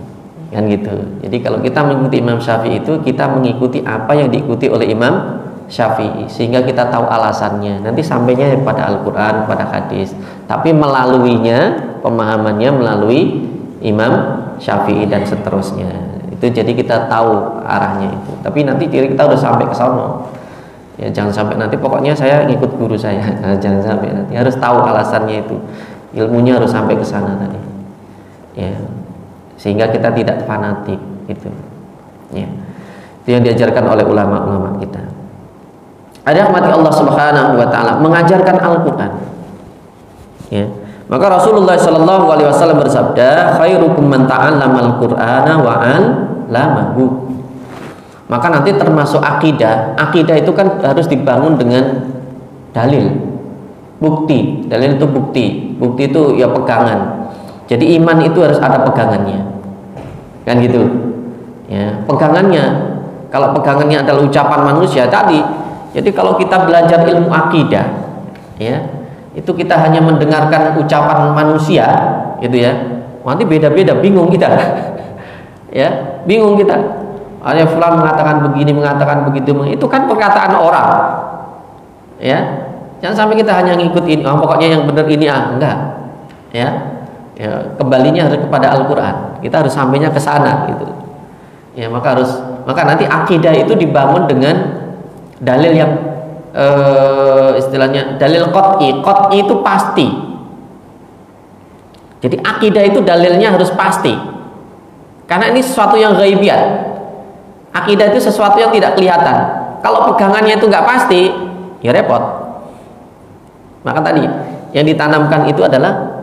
kan gitu. Jadi kalau kita mengikuti Imam Syafi'i itu kita mengikuti apa yang diikuti oleh Imam Syafi'i, sehingga kita tahu alasannya. Nanti sampainya pada Al-Quran, pada hadis, tapi melaluinya, pemahamannya melalui Imam Syafi'i dan seterusnya. Itu jadi kita tahu arahnya itu. Tapi nanti kita udah sampai ke sana, ya jangan sampai nanti pokoknya saya ngikut guru saya. Nah, jangan sampai, nanti harus tahu alasannya itu, ilmunya harus sampai ke sana tadi, ya, sehingga kita tidak fanatik itu, ya. Itu yang diajarkan oleh ulama-ulama kita. Ada rahmati Allah Subhanahu wa taala mengajarkan Al-Qur'an, ya. Maka Rasulullah Shallallahu Alaihi Wasallam bersabda, khairukum man ta'allama al-Qur'ana wa 'allamahu. Maka nanti termasuk akidah itu kan harus dibangun dengan dalil, bukti. Dalil itu bukti itu ya pegangan. Jadi iman itu harus ada pegangannya, kan gitu, ya, pegangannya. Kalau pegangannya adalah ucapan manusia tadi, jadi kalau kita belajar ilmu akidah, ya, itu kita hanya mendengarkan ucapan manusia, gitu ya. Nanti beda-beda, bingung kita, ya, bingung kita. Ada fulan mengatakan begini, mengatakan begitu, itu kan perkataan orang, ya. Jangan sampai kita hanya ngikutin, pokoknya yang benar ini enggak, ya. Ya, kembalinya harus kepada Al-Quran. Kita harus sampainya ke sana, gitu. Ya, maka nanti akidah itu dibangun dengan dalil yang istilahnya dalil qat'i itu pasti. Jadi akidah itu dalilnya harus pasti, karena ini sesuatu yang ghaibiyat. Akidah itu sesuatu yang tidak kelihatan. Kalau pegangannya itu nggak pasti, ya repot. Maka tadi yang ditanamkan itu adalah,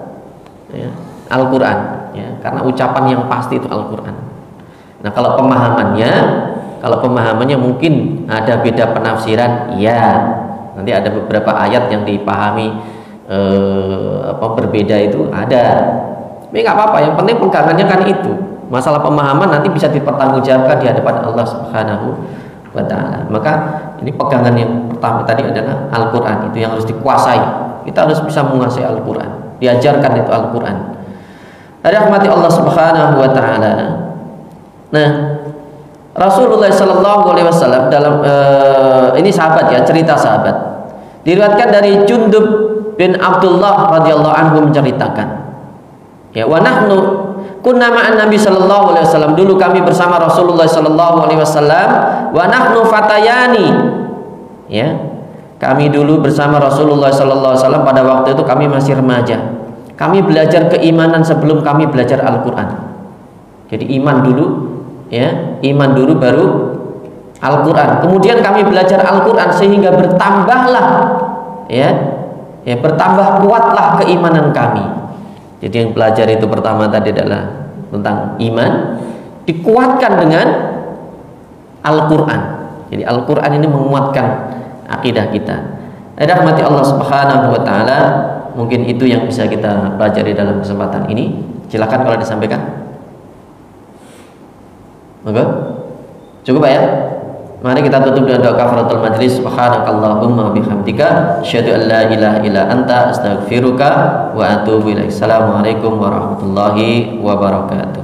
ya, Al-Quran, ya, karena ucapan yang pasti itu Al-Quran. Nah, kalau pemahamannya mungkin ada beda penafsiran, ya, nanti ada beberapa ayat yang dipahami berbeda, itu ada. Tapi nggak apa-apa, yang penting pegangannya kan itu. Masalah pemahaman nanti bisa dipertanggungjawabkan di hadapan Allah Subhanahu wa taala. Maka ini pegangan yang pertama tadi adalah Al-Quran, itu yang harus dikuasai. Kita harus bisa menguasai Al-Quran, diajarkan itu Al-Quran. Rahmati Allah Subhanahu wa taala. Nah, Rasulullah Shallallahu Alaihi Wasallam dalam ini sahabat, ya, cerita sahabat, diriwayatkan dari Jundub bin Abdullah radhiyallahu anhu menceritakan, ya, wa nahnu kunna ma'an Nabi Shallallahu Alaihi Wasallam, dulu kami bersama Rasulullah Shallallahu Alaihi Wasallam, wa nahnu fatayani, ya, kami dulu bersama Rasulullah Shallallahu Alaihi Wasallam pada waktu itu kami masih remaja. Kami belajar keimanan sebelum kami belajar Al-Quran. Jadi iman dulu, ya, iman dulu baru Al-Quran. Kemudian kami belajar Al-Quran sehingga bertambahlah, ya, bertambah kuatlah keimanan kami. Jadi yang belajar itu pertama tadi adalah tentang iman, dikuatkan dengan Al-Quran. Jadi Al-Quran ini menguatkan akidah kita. Rahmati Allah Subhanahu wa taala. Mungkin itu yang bisa kita pelajari dalam kesempatan ini. Silakan kalau disampaikan. Oke? Cukup, Pak, ya? Mari kita tutup dengan doa kafaratul majlis. Subhanakallahumma bihamdika asyhadu an la ilaha illa anta astaghfiruka wa atubu ilaik. Assalamualaikum warahmatullahi wabarakatuh.